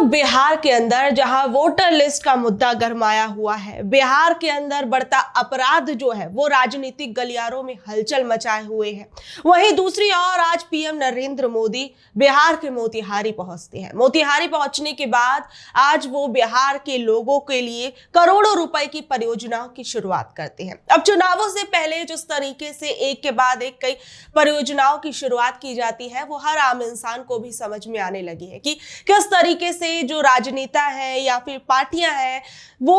बिहार के अंदर जहां वोटर लिस्ट का मुद्दा गरमाया हुआ है, बिहार के अंदर बढ़ता अपराध जो है वो राजनीतिक गलियारों में हलचल मचाए हुए है। वहीं दूसरी ओर आज पीएम नरेंद्र मोदी बिहार के मोतिहारी पहुंचते हैं। मोतिहारी पहुंचने के बाद आज वो बिहार के लोगों के लिए करोड़ों रुपए की परियोजनाओं की शुरुआत करते हैं। अब चुनावों से पहले जिस तरीके से एक के बाद एक कई परियोजनाओं की शुरुआत की जाती है, वो हर आम इंसान को भी समझ में आने लगी है कि किस तरीके से जो राजनेता है या फिर पार्टियां हैं वो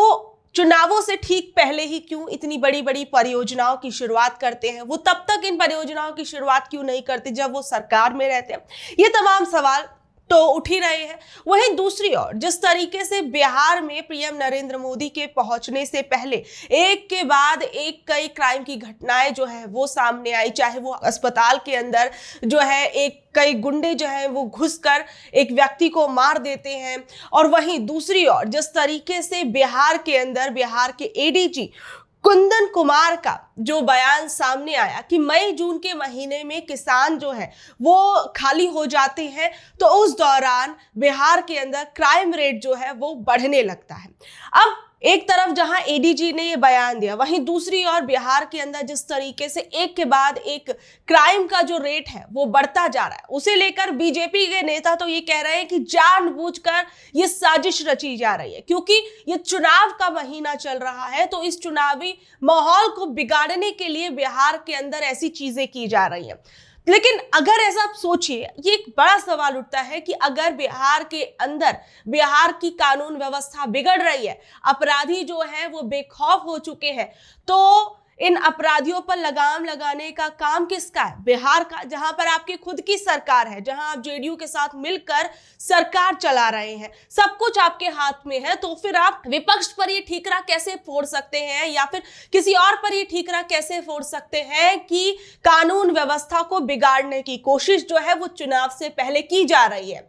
चुनावों से ठीक पहले ही क्यों इतनी बड़ी बड़ी परियोजनाओं की शुरुआत करते हैं। वो तब तक इन परियोजनाओं की शुरुआत क्यों नहीं करते जब वो सरकार में रहते हैं। ये तमाम सवाल तो उठ ही रहे हैं। वहीं दूसरी ओर जिस तरीके से बिहार में पीएम नरेंद्र मोदी के पहुंचने से पहले एक के बाद एक कई क्राइम की घटनाएं जो है वो सामने आई, चाहे वो अस्पताल के अंदर जो है एक कई गुंडे जो है वो घुसकर एक व्यक्ति को मार देते हैं, और वहीं दूसरी ओर जिस तरीके से बिहार के अंदर बिहार के एडीजी कुंदन कुमार का जो बयान सामने आया कि मई जून के महीने में किसान जो है वो खाली हो जाते हैं, तो उस दौरान बिहार के अंदर क्राइम रेट जो है वो बढ़ने लगता है। अब एक तरफ जहां एडीजी ने ये बयान दिया, वहीं दूसरी ओर बिहार के अंदर जिस तरीके से एक के बाद एक क्राइम का जो रेट है वो बढ़ता जा रहा है, उसे लेकर बीजेपी के नेता तो ये कह रहे हैं कि जानबूझकर ये साजिश रची जा रही है, क्योंकि ये चुनाव का महीना चल रहा है, तो इस चुनावी माहौल को बिगाड़ने के लिए बिहार के अंदर ऐसी चीजें की जा रही है। लेकिन अगर ऐसा आप सोचिए, ये एक बड़ा सवाल उठता है कि अगर बिहार के अंदर बिहार की कानून व्यवस्था बिगड़ रही है, अपराधी जो है वो बेखौफ हो चुके हैं, तो इन अपराधियों पर लगाम लगाने का काम किसका है? बिहार का, जहां पर आपकी खुद की सरकार है, जहां आप जेडीयू के साथ मिलकर सरकार चला रहे हैं, सब कुछ आपके हाथ में है, तो फिर आप विपक्ष पर ये ठीकरा कैसे फोड़ सकते हैं या फिर किसी और पर ये ठीकरा कैसे फोड़ सकते हैं कि कानून व्यवस्था को बिगाड़ने की कोशिश जो है वो चुनाव से पहले की जा रही है।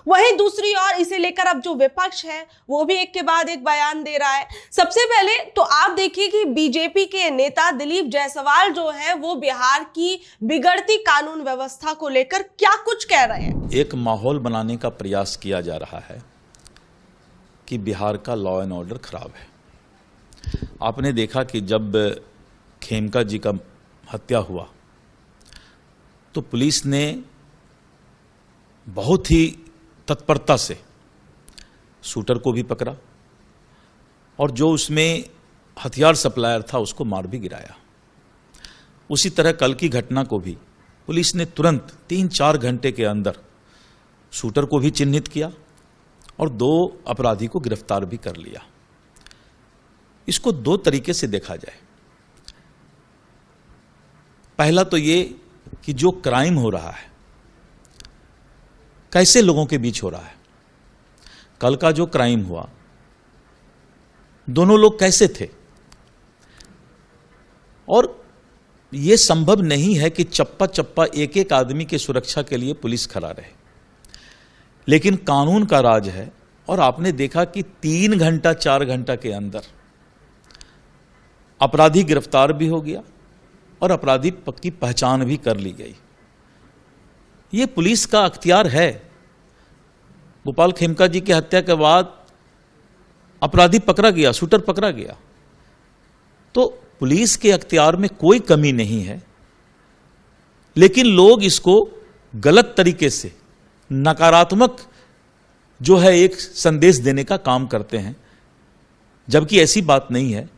वहीं दूसरी ओर इसे लेकर अब जो विपक्ष है वो भी एक के बाद एक बयान दे रहा है। सबसे पहले तो आप देखिए कि बीजेपी के नेता दिलीप जायसवाल जो है वो बिहार की बिगड़ती कानून व्यवस्था को लेकर क्या कुछ कह रहे हैं। एक माहौल बनाने का प्रयास किया जा रहा है कि बिहार का लॉ एंड ऑर्डर खराब है। आपने देखा कि जब खेमका जी का हत्या हुआ तो पुलिस ने बहुत ही तत्परता से शूटर को भी पकड़ा और जो उसमें हथियार सप्लायर था उसको मार भी गिराया। उसी तरह कल की घटना को भी पुलिस ने तुरंत 3-4 घंटे के अंदर शूटर को भी चिन्हित किया और 2 अपराधी को गिरफ्तार भी कर लिया। इसको 2 तरीके से देखा जाए। पहला तो ये कि जो क्राइम हो रहा है कैसे लोगों के बीच हो रहा है। कल का जो क्राइम हुआ, दोनों लोग कैसे थे, और यह संभव नहीं है कि चप्पा चप्पा एक एक आदमी की सुरक्षा के लिए पुलिस खड़ा रहे, लेकिन कानून का राज है। और आपने देखा कि 3 घंटा 4 घंटा के अंदर अपराधी गिरफ्तार भी हो गया और अपराधी की पहचान भी कर ली गई। ये पुलिस का अख्तियार है। गोपाल खेमका जी की हत्या के बाद अपराधी पकड़ा गया, शूटर पकड़ा गया, तो पुलिस के अख्तियार में कोई कमी नहीं है, लेकिन लोग इसको गलत तरीके से नकारात्मक जो है एक संदेश देने का काम करते हैं, जबकि ऐसी बात नहीं है।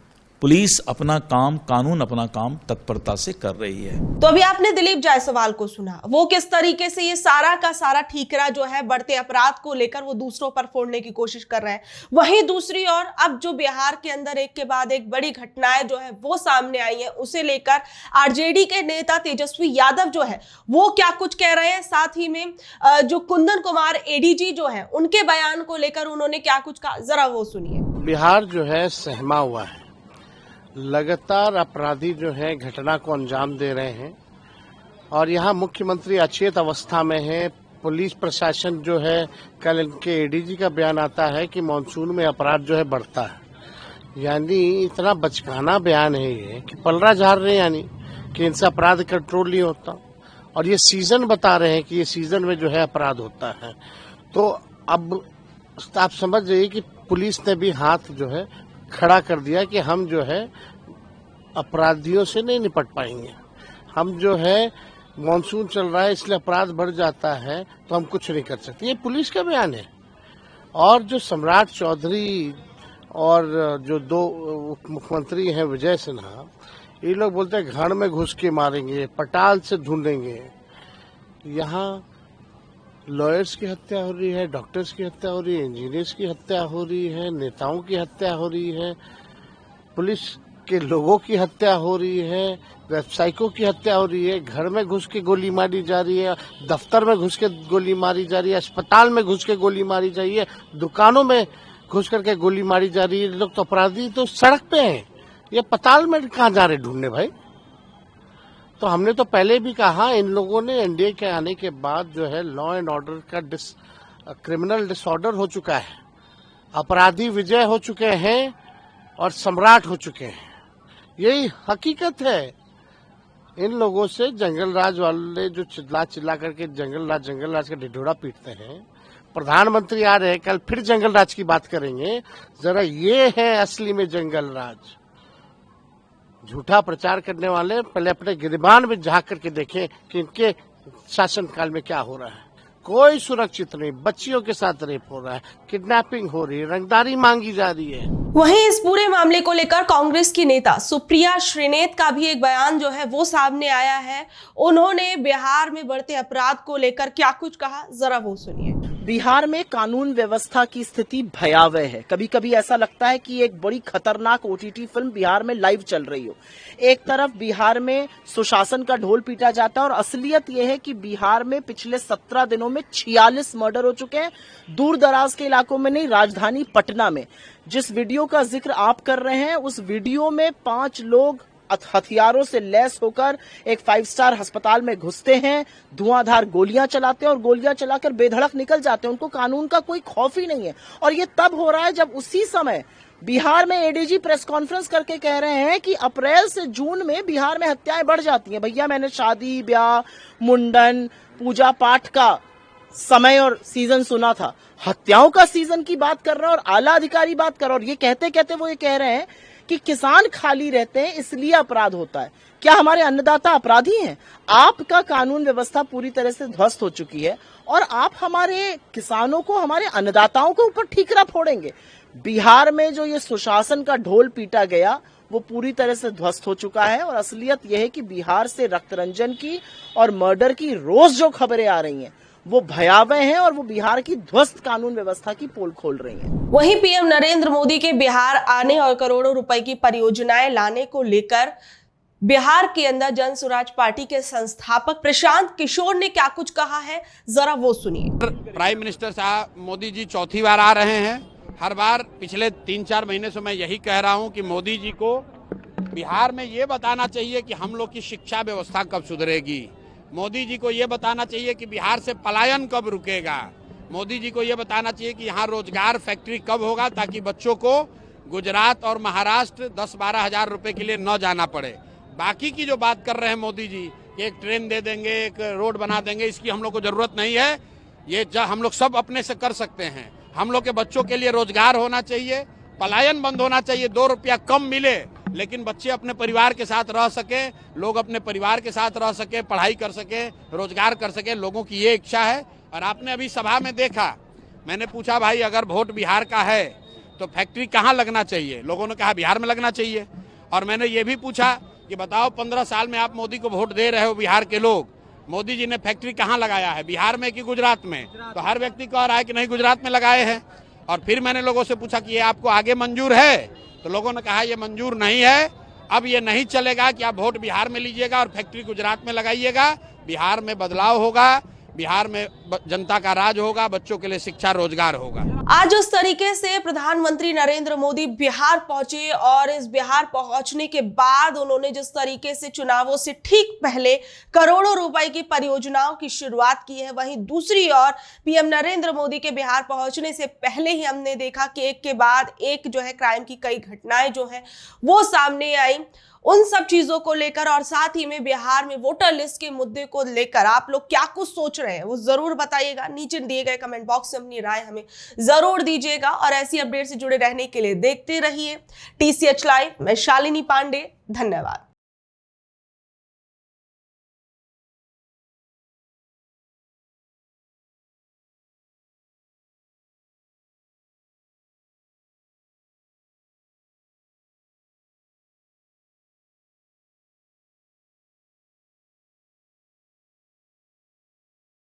पुलिस अपना काम, कानून अपना काम तत्परता से कर रही है। तो अभी आपने दिलीप जायसवाल को सुना, वो किस तरीके से ये सारा का सारा ठीकरा जो है बढ़ते अपराध को लेकर वो दूसरों पर फोड़ने की कोशिश कर रहे हैं। वहीं दूसरी ओर अब जो बिहार के अंदर एक के बाद एक बड़ी घटनाएं जो है वो सामने आई है, उसे लेकर आरजेडी के नेता तेजस्वी यादव जो है वो क्या कुछ कह रहे हैं। साथ ही में जो कुंदन कुमार एडीजी जो है उनके बयान को लेकर उन्होंने क्या कुछ कहा, जरा वो सुनिए। बिहार जो है सहमा हुआ है, लगातार अपराधी जो है घटना को अंजाम दे रहे हैं और यहाँ मुख्यमंत्री अचेत अवस्था में है। पुलिस प्रशासन जो है, कल इनके एडीजी का बयान आता है कि मानसून में अपराध जो है बढ़ता है, यानी इतना बचकाना बयान है ये कि पलड़ा झाड़ रहे हैं, यानी कि इनसे अपराध कंट्रोल नहीं होता। और ये सीजन बता रहे हैं कि ये सीजन में जो है अपराध होता है। तो अब आप समझ जाइए कि पुलिस ने भी हाथ जो है खड़ा कर दिया कि हम जो है अपराधियों से नहीं निपट पाएंगे। हम जो है मानसून चल रहा है इसलिए अपराध बढ़ जाता है तो हम कुछ नहीं कर सकते, ये पुलिस का बयान है। और जो सम्राट चौधरी और जो दो उप मुख्यमंत्री हैं विजय सिन्हा, ये लोग बोलते हैं घर में घुस के मारेंगे, पटाल से ढूंढेंगे। यहाँ लॉयर्स की हत्या हो रही है, डॉक्टर्स की हत्या हो रही है, इंजीनियर्स की हत्या हो रही है, नेताओं की हत्या हो रही है, पुलिस के लोगों की हत्या हो रही है, व्यावसायिकों की हत्या हो रही है, घर में घुस के गोली मारी जा रही है, दफ्तर में घुस के गोली मारी जा रही है, अस्पताल में घुस के गोली मारी जा रही है, दुकानों में घुस करके गोली मारी जा रही है। लोग तो अपराधी तो सड़क पे हैं, ये पताल में कहाँ जा रहे ढूंढने भाई। तो हमने तो पहले भी कहा, इन लोगों ने एनडीए के आने के बाद जो है लॉ एंड ऑर्डर का क्रिमिनल डिसऑर्डर हो चुका है, अपराधी विजय हो चुके हैं और सम्राट हो चुके हैं, यही हकीकत है। इन लोगों से जंगल राज वाले जो चिल्ला करके जंगल राज का ढिढोरा पीटते हैं, प्रधानमंत्री आ रहे हैं, कल फिर जंगल राज की बात करेंगे। जरा ये है असली में जंगल राज। झूठा प्रचार करने वाले पहले अपने गिरबान में झांक करके देखें कि इनके शासनकाल में क्या हो रहा है। कोई सुरक्षित नहीं, बच्चियों के साथ रेप हो रहा है, किडनैपिंग हो रही है, रंगदारी मांगी जा रही है। वहीं इस पूरे मामले को लेकर कांग्रेस की नेता सुप्रिया श्रीनेत का भी एक बयान जो है वो सामने आया है। उन्होंने बिहार में बढ़ते अपराध को लेकर क्या कुछ कहा, जरा वो सुनिए। बिहार में कानून व्यवस्था की स्थिति भयावह है। कभी कभी ऐसा लगता है कि एक बड़ी खतरनाक ओटीटी फिल्म बिहार में लाइव चल रही हो। एक तरफ बिहार में सुशासन का ढोल पीटा जाता है और असलियत यह है कि बिहार में पिछले 17 दिनों में 46 मर्डर हो चुके हैं। दूर दराज के इलाकों में नहीं, राजधानी पटना में जिस वीडियो का जिक्र आप कर रहे हैं, उस वीडियो में 5 लोग हथियारों से लैस होकर एक 5 स्टार अस्पताल में घुसते हैं, धुआंधार गोलियां चलाते हैं और गोलियां चलाकर बेधड़क निकल जाते हैं। उनको कानून का कोई खौफ ही नहीं है। और ये तब हो रहा है जब उसी समय बिहार में एडीजी प्रेस कॉन्फ्रेंस करके कह रहे हैं कि अप्रैल से जून में बिहार में हत्याएं बढ़ जाती हैं। भैया, मैंने शादी ब्याह, मुंडन, पूजा पाठ का समय और सीजन सुना था, हत्याओं का सीजन की बात कर रहे हैं और आला अधिकारी बात कर रहे हैं। और ये कहते कहते वो ये कह रहे हैं कि किसान खाली रहते हैं इसलिए अपराध होता है। क्या हमारे अन्नदाता अपराधी हैं? आपका कानून व्यवस्था पूरी तरह से ध्वस्त हो चुकी है और आप हमारे किसानों को, हमारे अन्नदाताओं के ऊपर ठीकरा फोड़ेंगे। बिहार में जो ये सुशासन का ढोल पीटा गया वो पूरी तरह से ध्वस्त हो चुका है और असलियत यह है कि बिहार से रक्तरंजन की और मर्डर की रोज जो खबरें आ रही हैं वो भयावह हैं और वो बिहार की ध्वस्त कानून व्यवस्था की पोल खोल रही हैं। वहीं पीएम नरेंद्र मोदी के बिहार आने और करोड़ों रुपए की परियोजनाएं लाने को लेकर बिहार के अंदर जन स्वराज पार्टी के संस्थापक प्रशांत किशोर ने क्या कुछ कहा है, जरा वो सुनिए। प्राइम मिनिस्टर साहब मोदी जी चौथी बार आ रहे हैं। हर बार पिछले 3-4 महीने से मैं यही कह रहा हूं कि मोदी जी को बिहार में ये बताना चाहिए कि हम लोग की शिक्षा व्यवस्था कब सुधरेगी। मोदी जी को ये बताना चाहिए कि बिहार से पलायन कब रुकेगा। मोदी जी को ये बताना चाहिए कि यहाँ रोजगार फैक्ट्री कब होगा ताकि बच्चों को गुजरात और महाराष्ट्र 10-12 हजार रुपए के लिए न जाना पड़े। बाकी की जो बात कर रहे हैं मोदी जी कि एक ट्रेन दे देंगे, एक रोड बना देंगे, इसकी हम लोग को जरूरत नहीं है। ये हम लोग सब अपने से कर सकते हैं। हम लोग के बच्चों के लिए रोजगार होना चाहिए, पलायन बंद होना चाहिए, 2 रुपया कम मिले लेकिन बच्चे अपने परिवार के साथ रह सके, लोग अपने परिवार के साथ रह सके, पढ़ाई कर सके, रोजगार कर सके। लोगों की ये इच्छा है। और आपने अभी सभा में देखा, मैंने पूछा भाई अगर वोट बिहार का है तो फैक्ट्री कहाँ लगना चाहिए, लोगों ने कहा बिहार में लगना चाहिए। और मैंने ये भी पूछा कि बताओ 15 साल में आप मोदी को वोट दे रहे हो बिहार के लोग, मोदी जी ने फैक्ट्री कहाँ लगाया है, बिहार में कि गुजरात में? तो हर व्यक्ति कह रहा है कि नहीं गुजरात में लगाए हैं। और फिर मैंने लोगों से पूछा कि ये आपको आगे मंजूर है, तो लोगों ने कहा ये मंजूर नहीं है, अब ये नहीं चलेगा कि आप वोट बिहार में लीजिएगा और फैक्ट्री गुजरात में लगाइएगा। बिहार में बदलाव होगा, बिहार में जनता का राज होगा, बच्चों के लिए शिक्षा रोजगार होगा। आज उस तरीके से प्रधानमंत्री नरेंद्र मोदी बिहार पहुंचे और इस बिहार पहुंचने के बाद उन्होंने जिस तरीके से चुनावों से ठीक पहले करोड़ों रुपए की परियोजनाओं की शुरुआत की है, वहीं दूसरी ओर पीएम नरेंद्र मोदी के बिहार पहुंचने से पहले ही हमने देखा कि एक के बाद एक जो है क्राइम की कई घटनाएं जो है वो सामने आई। उन सब चीजों को लेकर और साथ ही में बिहार में वोटर लिस्ट के मुद्दे को लेकर आप लोग क्या कुछ सोच रहे हैं वो जरूर बताइएगा। नीचे दिए गए कमेंट बॉक्स में अपनी राय हमें जरूर दीजिएगा और ऐसी अपडेट से जुड़े रहने के लिए देखते रहिए TCH लाइव। मैं शालिनी पांडे, धन्यवाद।